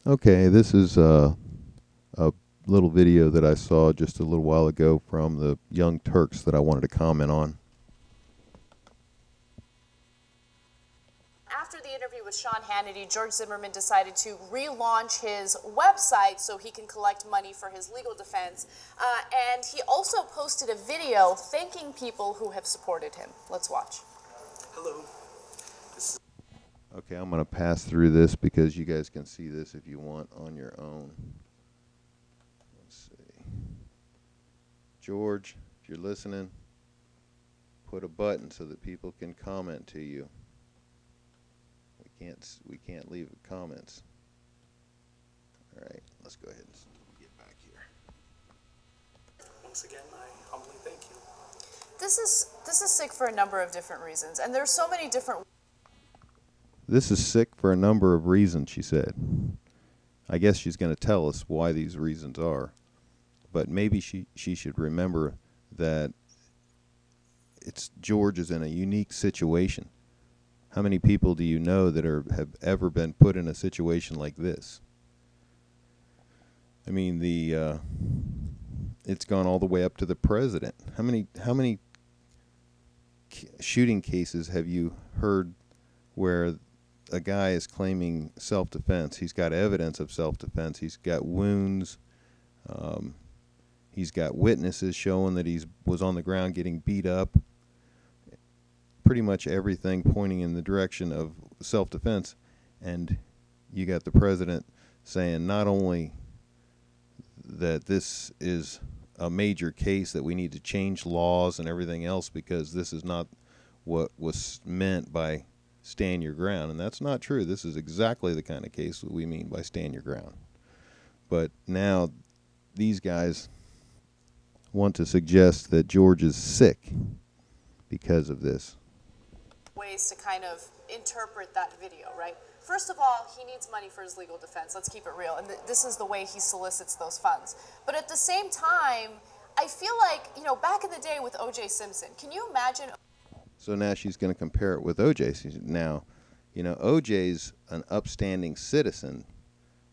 Okay, this is a little video that I saw just a little while ago from the Young Turks that I wanted to comment on. After the interview with Sean Hannity, George Zimmerman decided to relaunch his website so he can collect money for his legal defense. And he also posted a video thanking people who have supported him. Let's watch. Hello. Okay, I'm going to pass through this because you guys can see this if you want on your own. Let's see. George, if you're listening, put a button so that people can comment to you. We can't leave comments. All right, let's go ahead and get back here. Once again, I humbly thank you. This is sick for a number of different reasons, and there's so many different. This is sick for a number of reasons, she said. I guess she's going to tell us why these reasons are. But maybe she should remember that George is in a unique situation. How many people do you know that have ever been put in a situation like this? I mean, it's gone all the way up to the president. How many shooting cases have you heard where a guy is claiming self-defense? He's got evidence of self-defense. He's got wounds. He's got witnesses showing that he was on the ground getting beat up. Pretty much everything pointing in the direction of self-defense. And you got the president saying not only that this is a major case, that we need to change laws and everything else because this is not what was meant by stand your ground. And that's not true. This is exactly the kind of case that we mean by stand your ground. But now these guys want to suggest that George is sick because of this. Ways to kind of interpret that video, right? First of all, he needs money for his legal defense. Let's keep it real. And this is the way he solicits those funds. But at the same time, I feel like, back in the day with O.J. Simpson, can you imagine? So now she's going to compare it with O.J. Now, O.J.'s an upstanding citizen.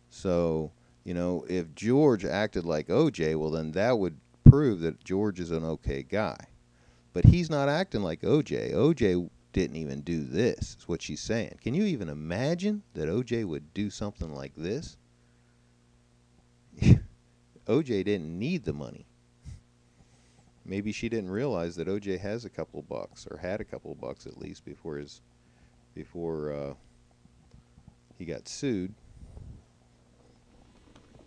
So, if George acted like O.J., well, then that would prove that George is an okay guy. But he's not acting like O.J. O.J. didn't even do this, is what she's saying. Can you even imagine that O.J. would do something like this? O.J. didn't need the money. Maybe she didn't realize that O.J. has a couple bucks, or had a couple bucks at least, before he got sued.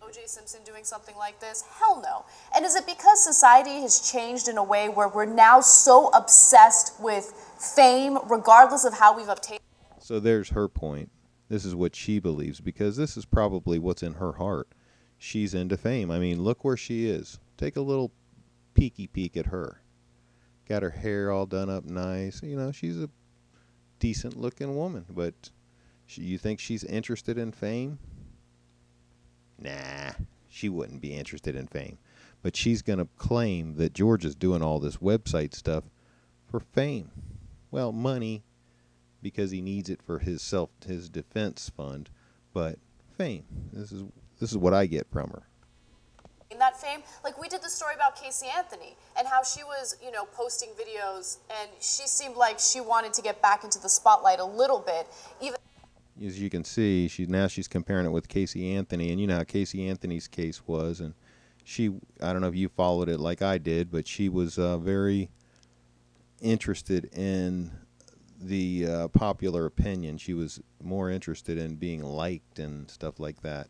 O.J. Simpson doing something like this? Hell no. And is it because society has changed in a way where we're now so obsessed with fame, regardless of how we've obtained? So there's her point. This is what she believes, because this is probably what's in her heart. She's into fame. I mean, look where she is. Take a little peeky peek at her. Got her hair all done up nice. She's a decent looking woman, but you think she's interested in fame? Nah, she wouldn't be interested in fame. But she's going to claim that George is doing all this website stuff for fame. Well, money, because he needs it for his defense fund, but fame. This is what I get from her. In that fame, like we did the story about Casey Anthony and how she was, posting videos, and she seemed like she wanted to get back into the spotlight a little bit. Even as you can see, she's comparing it with Casey Anthony, and you know how Casey Anthony's case was, and I don't know if you followed it like I did, but she was very interested in the popular opinion. She was more interested in being liked and stuff like that.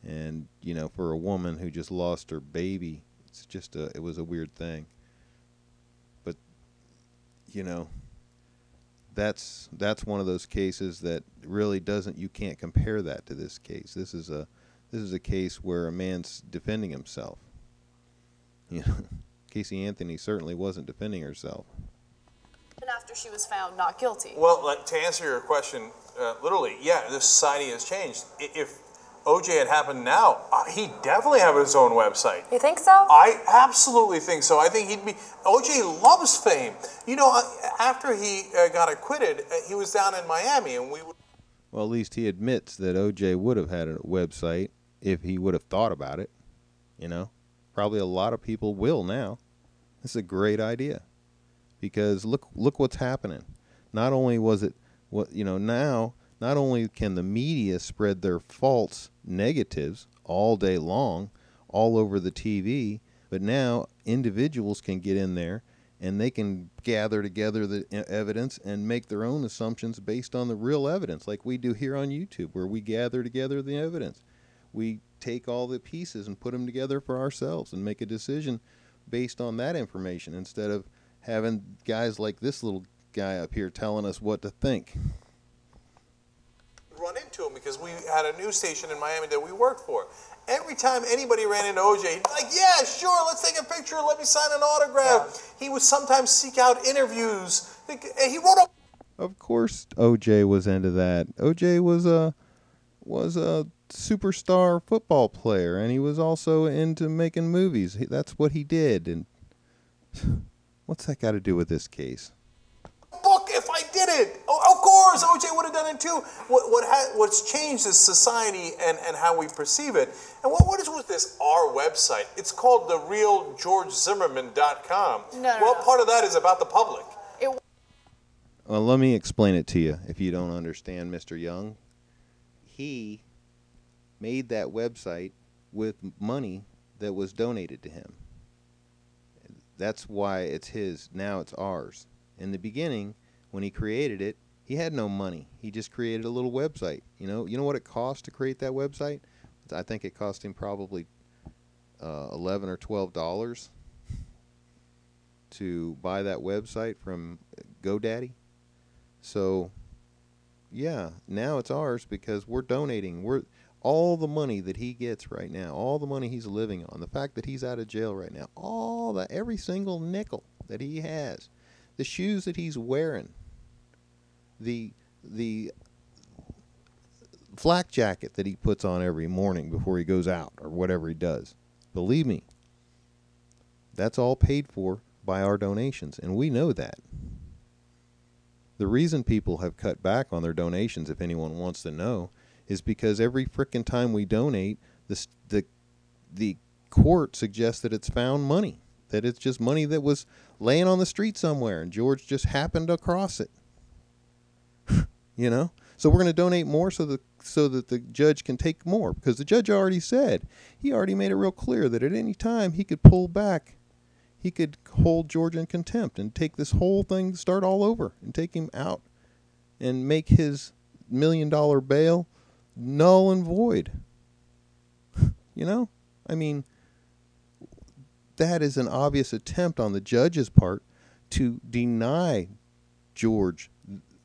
And for a woman who just lost her baby, it was a weird thing. But that's one of those cases that really you can't compare that to this case. This is a case where a man's defending himself. Casey Anthony certainly wasn't defending herself. And after she was found not guilty. Well, to answer your question, literally, yeah, this society has changed. If OJ had happened now, he'd definitely have his own website. You think so? I absolutely think so. I think OJ loves fame. After he got acquitted, he was down in Miami, and Well, at least he admits that OJ would have had a website if he would have thought about it. You know, probably a lot of people will now. It's a great idea because look what's happening. Not only was it now, not only can the media spread their false negatives all day long, all over the TV, but now individuals can get in there and they can gather together the evidence and make their own assumptions based on the real evidence, like we do here on YouTube, where we gather together the evidence. We take all the pieces and put them together for ourselves and make a decision based on that information instead of having guys like this little guy up here telling us what to think. Run into him because we had a news station in Miami that we worked for. Every time anybody ran into OJ, he'd be like, yeah, sure, let's take a picture, let me sign an autograph. Yeah. He would sometimes seek out interviews. He wrote up. Of course OJ was into that. OJ was a superstar football player, and he was also into making movies. That's what he did. And what's that got to do with this case? Book if I did it. Oh, of course, OJ would have done it too. What's changed is society and how we perceive it. And what is with this our website? It's called therealgeorgezimmerman.com. What part of that is about the public? Well, let me explain it to you if you don't understand, Mr. Young. He made that website with money that was donated to him. That's why it's his. Now it's ours. In the beginning, when he created it, he had no money. He just created a little website. You know what it cost to create that website? I think it cost him probably $11 or $12 to buy that website from GoDaddy. So, yeah, now it's ours because we're donating. All the money that he gets right now, all the money he's living on, the fact that he's out of jail right now, every single nickel that he has, the shoes that he's wearing, the flak jacket that he puts on every morning before he goes out or whatever he does. Believe me, that's all paid for by our donations, and we know that. The reason people have cut back on their donations, if anyone wants to know, is because every frickin' time we donate, the court suggests that it's found money, that it's just money that was laying on the street somewhere, and George just happened across it. You know? So we're going to donate more so that the judge can take more, because the judge already said, he already made it real clear that at any time he could pull back. He could hold George in contempt and take this whole thing, start all over, and take him out and make his $1 million bail null and void. You know? I mean, that is an obvious attempt on the judge's part to deny George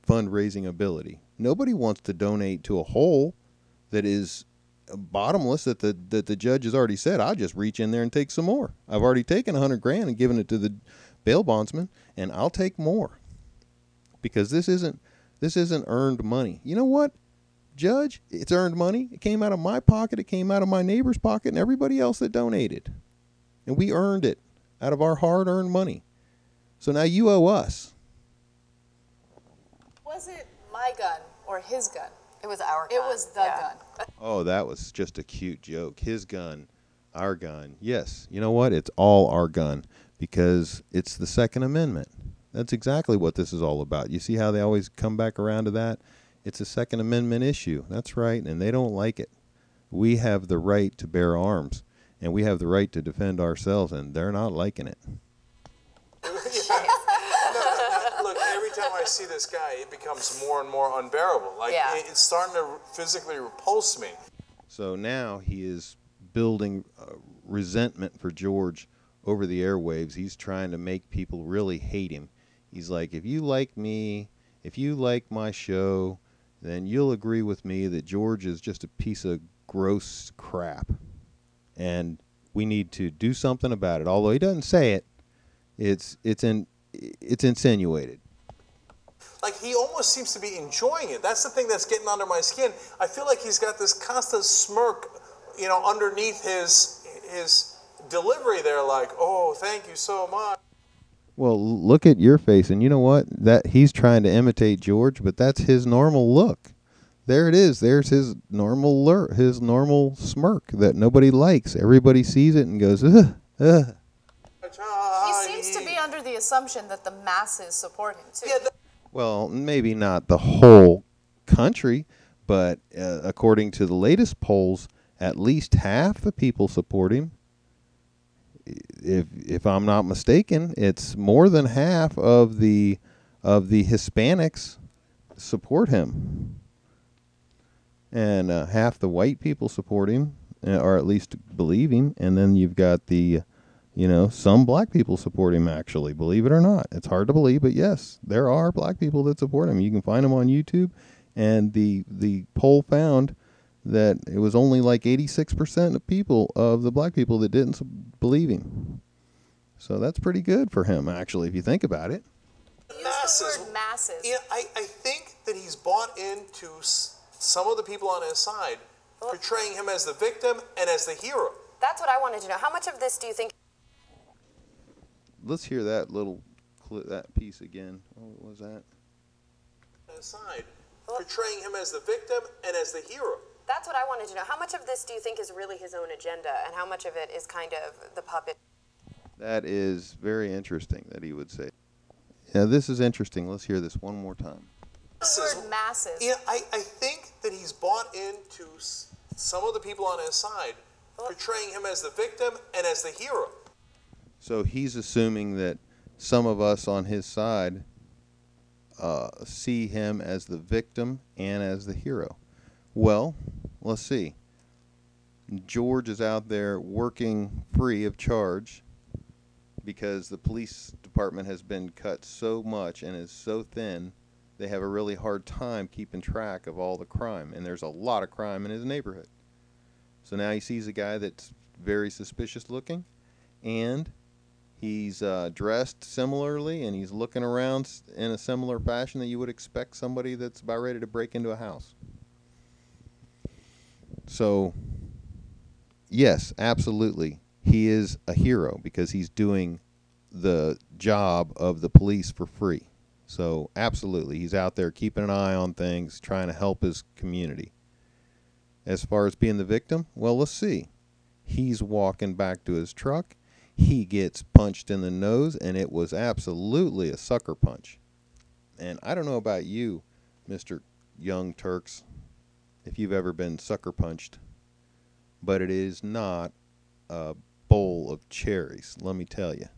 fundraising ability. Nobody wants to donate to a hole that is bottomless, that the judge has already said, I'll just reach in there and take some more. I've already taken $100,000 and given it to the bail bondsman, and I'll take more. Because this isn't earned money. You know what, Judge? It's earned money. It came out of my pocket, it came out of my neighbor's pocket, and everybody else that donated. And we earned it out of our hard-earned money. So now you owe us. Was it my gun or his gun? It was our gun. It was the gun. Oh, that was just a cute joke. His gun, our gun. Yes, you know what? It's all our gun because it's the Second Amendment. That's exactly what this is all about. You see how they always come back around to that? It's a Second Amendment issue. That's right, and they don't like it. We have the right to bear arms, and we have the right to defend ourselves, and they're not liking it. Look, every time I see this guy, it becomes more and more unbearable. Like, it's starting to physically repulse me. So now he is building resentment for George over the airwaves. He's trying to make people really hate him. He's like, if you like me, if you like my show, then you'll agree with me that George is just a piece of gross crap. And we need to do something about it. Although he doesn't say it, it's insinuated. Like, he almost seems to be enjoying it. That's the thing that's getting under my skin. I feel like he's got this constant smirk, underneath his delivery there, like, oh, thank you so much. Well, look at your face, and you know what? That he's trying to imitate George, but that's his normal look. There it is. There's his normal his normal smirk that nobody likes. Everybody sees it and goes, ugh, ugh. He seems to be under the assumption that the masses support him, too. Yeah, Well, maybe not the whole country, but according to the latest polls, at least half the people support him. If I'm not mistaken, it's more than half of the Hispanics support him, and half the white people support him, or at least believe him. And then you've got some black people support him, actually, believe it or not. It's hard to believe, but yes, there are black people that support him. You can find them on YouTube, and the poll found that it was only like 86% of the black people that didn't believe him. So that's pretty good for him, actually, if you think about it. Use the word masses. Yeah, I think that he's bought into some of the people on his side, portraying him as the victim and as the hero. That's what I wanted to know. How much of this do you think? Let's hear that that piece again. What was that? On his side, portraying him as the victim and as the hero. That's what I wanted to know. How much of this do you think is really his own agenda, and how much of it is kind of the puppet? That is very interesting that he would say. Yeah, this is interesting. Let's hear this one more time. The word masses. Yeah, I think that he's bought into some of the people on his side, portraying him as the victim and as the hero. So he's assuming that some of us on his side see him as the victim and as the hero. Well, let's see. George is out there working free of charge because the police department has been cut so much and is so thin, they have a really hard time keeping track of all the crime. And there's a lot of crime in his neighborhood. So now he sees a guy that's very suspicious looking, and he's dressed similarly, and he's looking around in a similar fashion that you would expect somebody that's about ready to break into a house. So, yes, absolutely, he is a hero because he's doing the job of the police for free. So, absolutely, he's out there keeping an eye on things, trying to help his community. As far as being the victim, well, let's see. He's walking back to his truck. He gets punched in the nose, and it was absolutely a sucker punch. And I don't know about you, Mr. Young Turks, if you've ever been sucker punched, but it is not a bowl of cherries, let me tell you.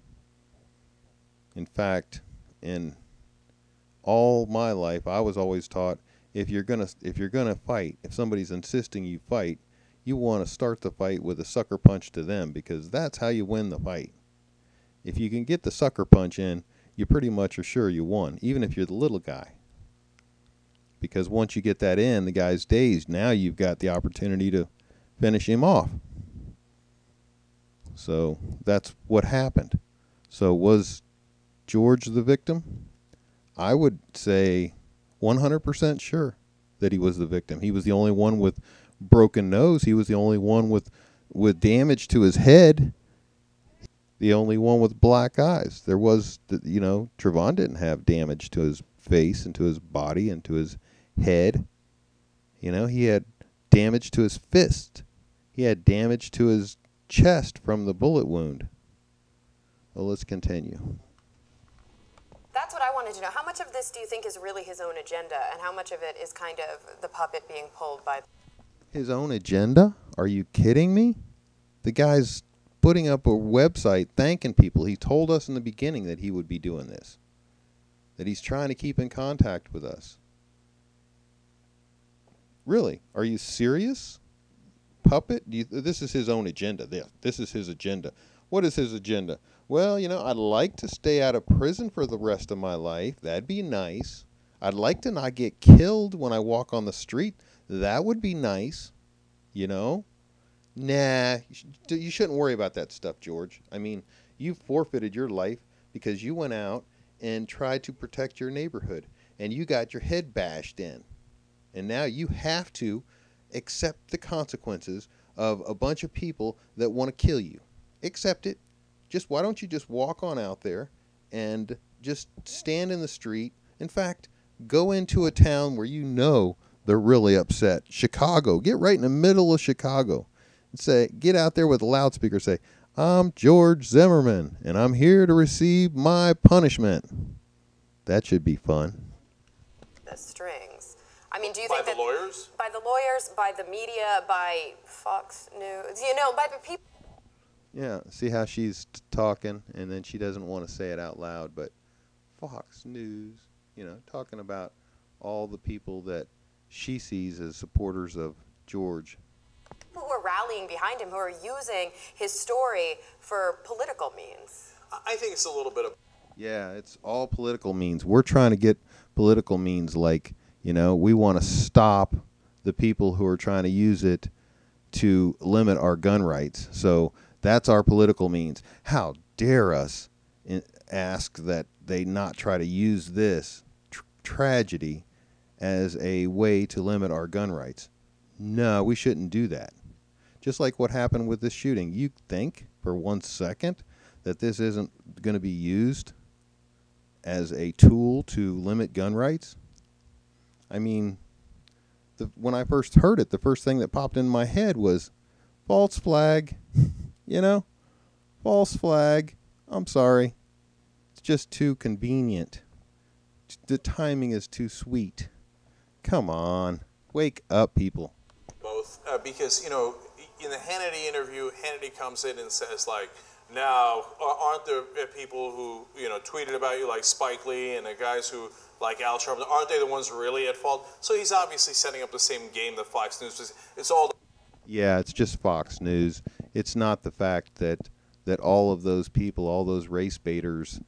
In fact, in all my life, I was always taught if you're gonna fight, if somebody's insisting you fight, you want to start the fight with a sucker punch to them, because that's how you win the fight. If you can get the sucker punch in, you pretty much are sure you won, even if you're the little guy. Because once you get that in, the guy's dazed. Now you've got the opportunity to finish him off. So that's what happened. So was George the victim? I would say 100% sure that he was the victim. He was the only one with broken nose. He was the only one with damage to his head. The only one with black eyes. There was, Trayvon didn't have damage to his face and to his body and to his head. He had damage to his fist. He had damage to his chest from the bullet wound. Well, let's continue. That's what I wanted to know. How much of this do you think is really his own agenda, and how much of it is kind of the puppet being pulled by? His own agenda? Are you kidding me? The guy's putting up a website thanking people. He told us in the beginning that he would be doing this, that he's trying to keep in contact with us. Really? Are you serious? Puppet? This is his own agenda. This is his agenda. What is his agenda? Well, I'd like to stay out of prison for the rest of my life. That'd be nice. I'd like to not get killed when I walk on the street. That would be nice. Nah, you shouldn't worry about that stuff, George. I mean, you forfeited your life because you went out and tried to protect your neighborhood, and you got your head bashed in. And now you have to accept the consequences of a bunch of people that want to kill you. Accept it. Why don't you just walk on out there and just stand in the street? In fact, go into a town where They're really upset. Chicago, get right in the middle of Chicago. And say, get out there with a loudspeaker. Say, I'm George Zimmerman, and I'm here to receive my punishment. That should be fun. The strings. I mean, do you By think the that lawyers? by the lawyers, by the media, by Fox News, you know, by the people? Yeah, see how she's talking, and then she doesn't want to say it out loud, but Fox News, you know, talking about all the people that she sees as supporters of George. Who are rallying behind him, who are using his story for political means. I think it's a little bit of. Yeah, it's all political means. We're trying to get political means like, you know, we want to stop the people who are trying to use it to limit our gun rights. So that's our political means. How dare us ask that they not try to use this tragedy as a way to limit our gun rights? No, we shouldn't do that. Just like what happened with this shooting. You think for 1 second that this isn't going to be used as a tool to limit gun rights? I mean, when I first heard it, the first thing that popped in my head was false flag. You know, false flag. I'm sorry. It's just too convenient. The timing is too sweet. Come on. Wake up, people. Both, because, you know, in the Hannity interview, Hannity comes in and says, like, now, aren't there people who, you know, tweeted about you, like Spike Lee and the guys who, like Al Sharpton, aren't they the ones really at fault? So he's obviously setting up the same game that Fox News does. It's all. Yeah, it's just Fox News. It's not the fact that all of those people, all those race baiters,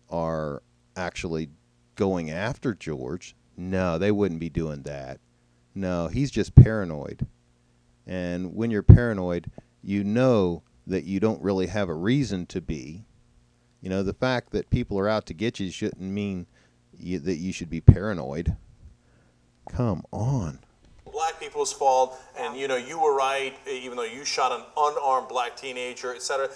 are actually going after George. No, they wouldn't be doing that. No, he's just paranoid. And when you're paranoid, you know that you don't really have a reason to be. You know, the fact that people are out to get you shouldn't mean that you should be paranoid. Come on. Black people's fault, and, you know, you were right, even though you shot an unarmed black teenager, etc.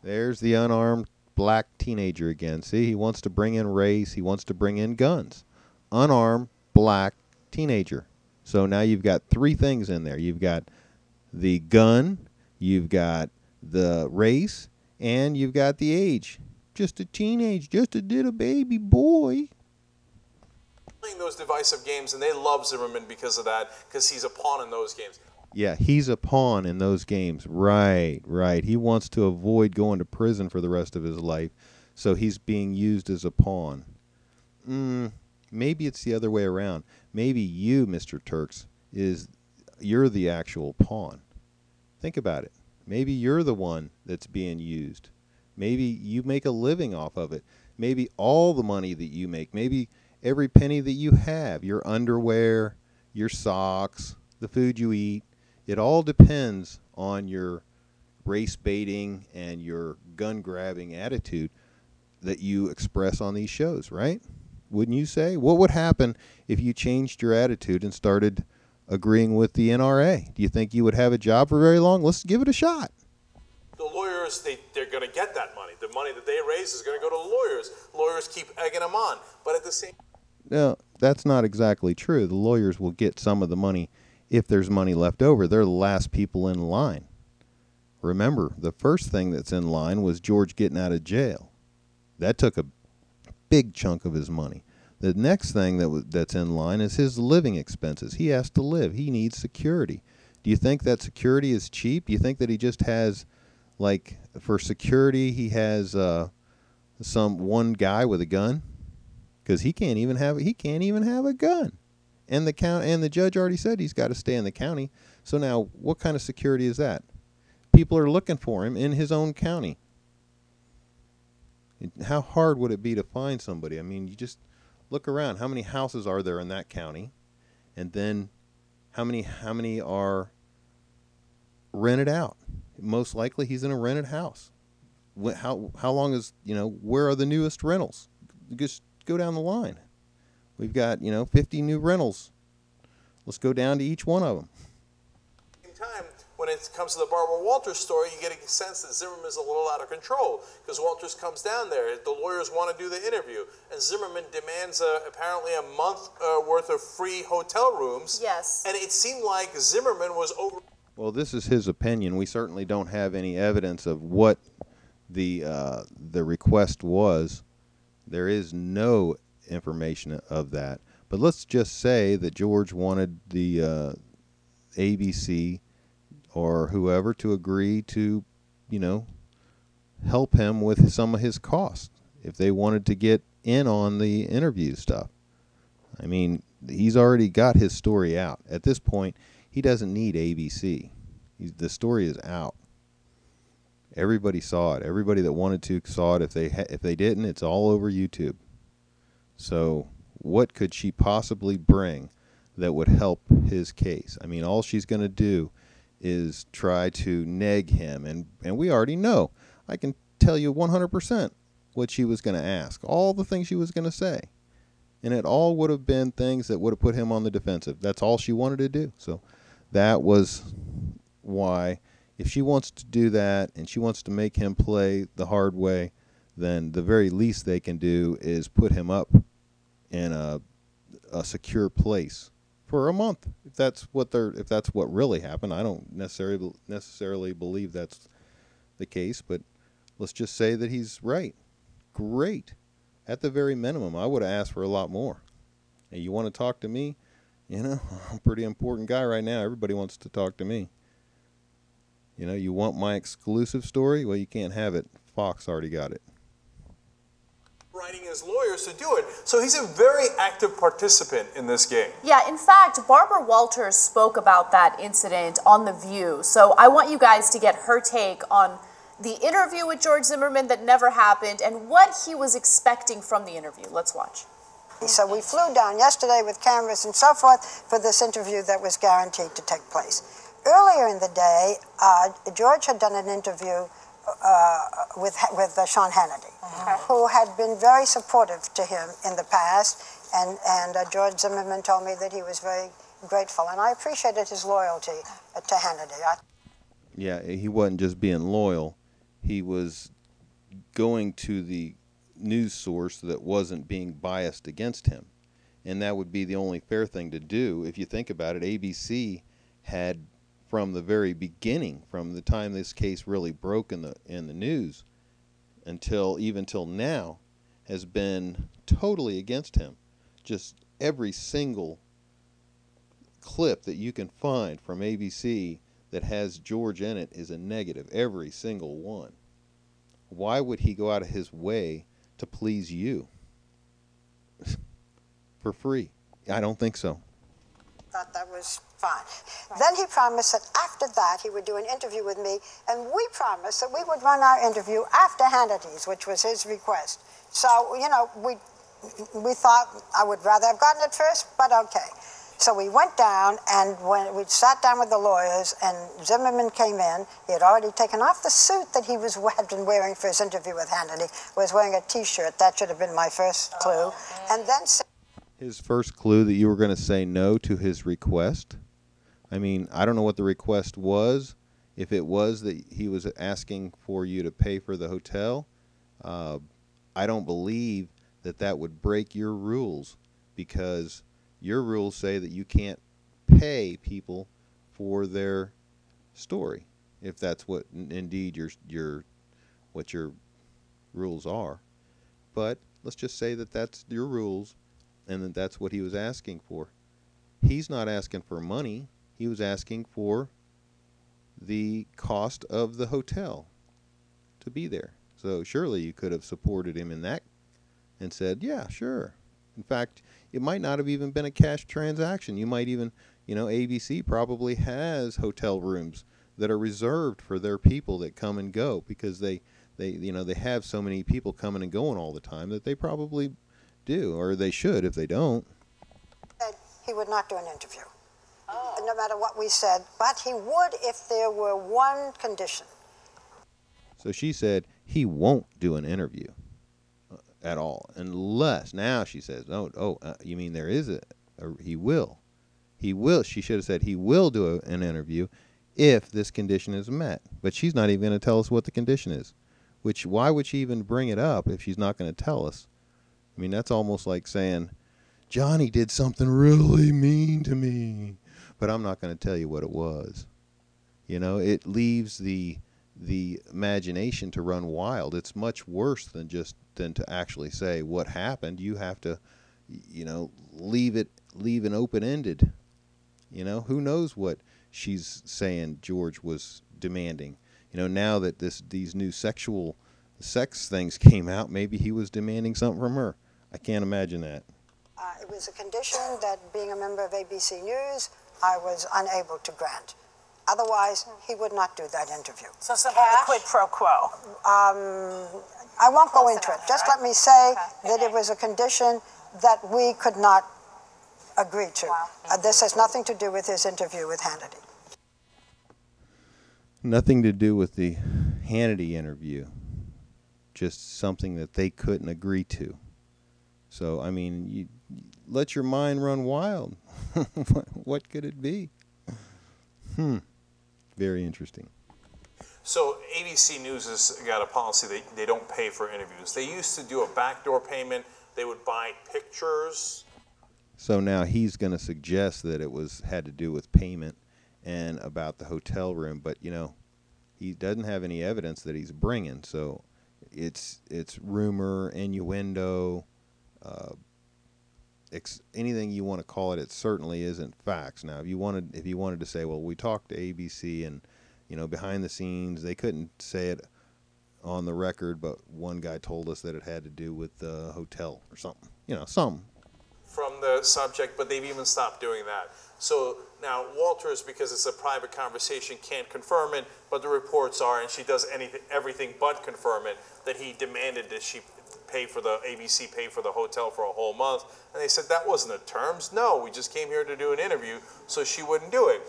There's the unarmed black teenager again. See, he wants to bring in race. He wants to bring in guns. Unarmed black teenager. So now you've got three things in there. You've got the gun, you've got the race, and you've got the age. Just a teenage, just a little baby boy. Playing those divisive games, and they love Zimmerman because of that, because he's a pawn in those games. Yeah, he's a pawn in those games. Right. He wants to avoid going to prison for the rest of his life, so he's being used as a pawn. Maybe it's the other way around. Maybe you, Mr. Turks, you're the actual pawn. Think about it. Maybe you're the one that's being used. Maybe you make a living off of it. Maybe all the money that you make, maybe every penny that you have, your underwear, your socks, the food you eat, it all depends on your race baiting and your gun grabbing attitude that you express on these shows, right? Wouldn't you say? What would happen if you changed your attitude and started agreeing with the NRA? Do you think you would have a job for very long? Let's give it a shot. The lawyers, they're going to get that money. The money that they raise is going to go to the lawyers. Lawyers keep egging them on. But at the same No, that's not exactly true. The lawyers will get some of the money if there's money left over. They're the last people in line. Remember, the first thing that's in line was George getting out of jail. That took a big chunk of his money. The next thing that's in line is his living expenses. He has to live. He needs security. Do you think that security is cheap? Do you think that he just has, like, for security, he has some one guy with a gun? Because he can't even have a gun. And the judge already said he's got to stay in the county. So now, what kind of security is that? People are looking for him in his own county. How hard would it be to find somebody? I mean, you just look around. How many houses are there in that county? And then how many are rented out? Most likely he's in a rented house. How long is, where are the newest rentals? Just go down the line. We've got, 50 new rentals. Let's go down to each one of them. time, time, when it comes to the Barbara Walters story, you get a sense that Zimmerman's a little out of control because Walters comes down there. The lawyers want to do the interview, and Zimmerman demands apparently a month worth of free hotel rooms. Yes. And it seemed like Zimmerman was over. Well, this is his opinion. We certainly don't have any evidence of what the request was. There is no information of that. But let's just say that George wanted the ABC or whoever to agree to, help him with some of his costs if they wanted to get in on the interview stuff. I mean, he's already got his story out. At this point, he doesn't need ABC. The story is out. Everybody saw it. Everybody that wanted to saw it. If they didn't, it's all over YouTube. So what could she possibly bring that would help his case? I mean, all she's going to do is try to neg him, and we already know. I can tell you 100% what she was going to ask, all the things she was going to say, and it all would have been things that would have put him on the defensive. That's all she wanted to do. So that was why, if she wants to do that and she wants to make him play the hard way, then the very least they can do is put him up in a secure place for a month. If that's what really happened. I don't necessarily believe that's the case, but let's just say that he's right. Great. At the very minimum, I would have asked for a lot more. Hey, you want to talk to me? I'm a pretty important guy right now. Everybody wants to talk to me. You want my exclusive story? Well, you can't have it. Fox already got it. Writing his lawyers to do it. So he's a very active participant in this game. Yeah, in fact, Barbara Walters spoke about that incident on The View. So I want you guys to get her take on the interview with George Zimmerman that never happened and what he was expecting from the interview. Let's watch. So we flew down yesterday with cameras and so forth for this interview that was guaranteed to take place. Earlier in the day, George had done an interview with Sean Hannity, who had been very supportive to him in the past, and George Zimmerman told me that he was very grateful, and I appreciated his loyalty to Hannity. Yeah, he wasn't just being loyal. He was going to the news source that wasn't being biased against him, and that would be the only fair thing to do. If you think about it, ABC had, from the very beginning, from the time this case really broke in the news until now, has been totally against him. Just every single clip that you can find from ABC that has George in it is a negative. Every single one. Why would he go out of his way to please you for free? I don't think so. Thought that was fine. Then he promised that after that he would do an interview with me, and we promised that we would run our interview after Hannity's, which was his request. So, we thought I would rather have gotten it first, but okay. So we went down, and when we sat down with the lawyers, and Zimmerman came in, he had already taken off the suit that had been wearing for his interview with Hannity, was wearing a T-shirt. That should have been my first clue. And then his first clue that you were going to say no to his request. I mean, I don't know what the request was. If it was that he was asking for you to pay for the hotel, I don't believe that would break your rules, because your rules say that you can't pay people for their story, if that's what indeed what your rules are. But let's just say that that's your rules, and that that's what he was asking for. He's not asking for money. He was asking for the cost of the hotel to be there. So surely you could have supported him in that and said, yeah, sure. In fact, it might not have even been a cash transaction. You might even, ABC probably has hotel rooms that are reserved for their people that come and go, because they have so many people coming and going all the time that they probably do, or they should if they don't. He would not do an interview, no matter what we said, but he would if there were one condition. So she said he won't do an interview at all, unless, now she says, you mean there is he will. He will. She should have said he will do an interview if this condition is met. But she's not even going to tell us what the condition is. Which, why would she even bring it up if she's not going to tell us? I mean, that's almost like saying, Johnny did something really mean to me, but I'm not going to tell you what it was. You know, it leaves the imagination to run wild. It's much worse than to actually say what happened. You have to, you know, leave it open-ended. You know, who knows what she's saying George was demanding. You know, now that these new sex things came out, maybe he was demanding something from her. I can't imagine that. It was a condition that, being a member of ABC News, I was unable to grant. Otherwise, he would not do that interview. So some kind of quid pro quo. I won't go into it. Just let me say that it was a condition that we could not agree to. This has nothing to do with his interview with Hannity. Nothing to do with the Hannity interview. Just something that they couldn't agree to. So, I mean, you let your mind run wild. What could it be? Very interesting. So ABC News has got a policy they don't pay for interviews. They used to do a backdoor payment. They would buy pictures. So now he's going to suggest that it had to do with payment and about the hotel room, but you know, he doesn't have any evidence that he's bringing. So it's rumor, innuendo, anything you want to call it. It certainly isn't facts. Now, if you wanted to say, well, we talked to ABC and, you know, behind the scenes, they couldn't say it on the record, but one guy told us that it had to do with the hotel or something. You know, something. From the subject, but they've even stopped doing that. So now Walters, because it's a private conversation, can't confirm it, but the reports are, and she does everything but confirm it, that he demanded that she ABC pay for the hotel for a whole month. And they said that wasn't the terms. No, we just came here to do an interview, so she wouldn't do it.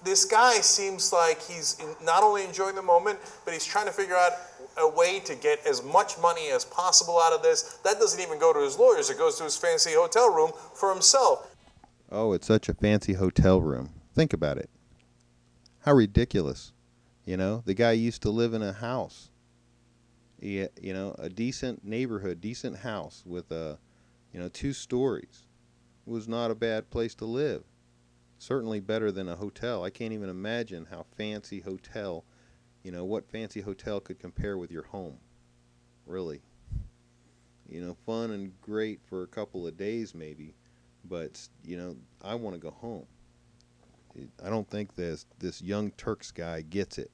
This guy seems like he's not only enjoying the moment, but he's trying to figure out a way to get as much money as possible out of this. That doesn't even go to his lawyers. It goes to his fancy hotel room for himself. Oh, it's such a fancy hotel room. Think about it. How ridiculous. You know, the guy used to live in a house. You know, a decent neighborhood, decent house with 2 stories. It was not a bad place to live. Certainly better than a hotel. I can't even imagine how fancy hotel, you know, what fancy hotel could compare with your home. Really. You know, fun and great for a couple of days maybe, but, you know, I want to go home. I don't think this young Turks guy gets it.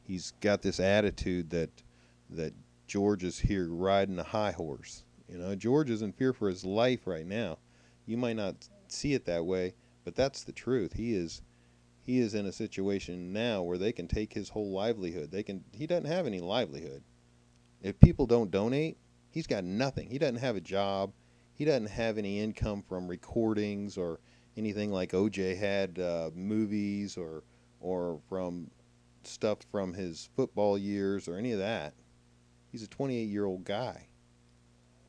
He's got this attitude that George is here riding a high horse. You know, George is in fear for his life right now. You might not see it that way, but that's the truth. He is in a situation now where they can take his whole livelihood. He doesn't have any livelihood. If people don't donate, he's got nothing. He doesn't have a job. He doesn't have any income from recordings or anything like OJ had, movies or from stuff from his football years or any of that. He's a 28-year-old guy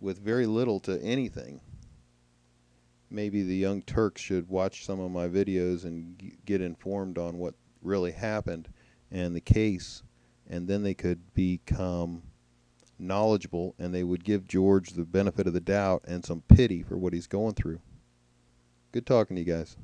with very little to anything. Maybe the Young Turks should watch some of my videos and get informed on what really happened and the case, and then they could become knowledgeable and they would give George the benefit of the doubt and some pity for what he's going through. Good talking to you guys.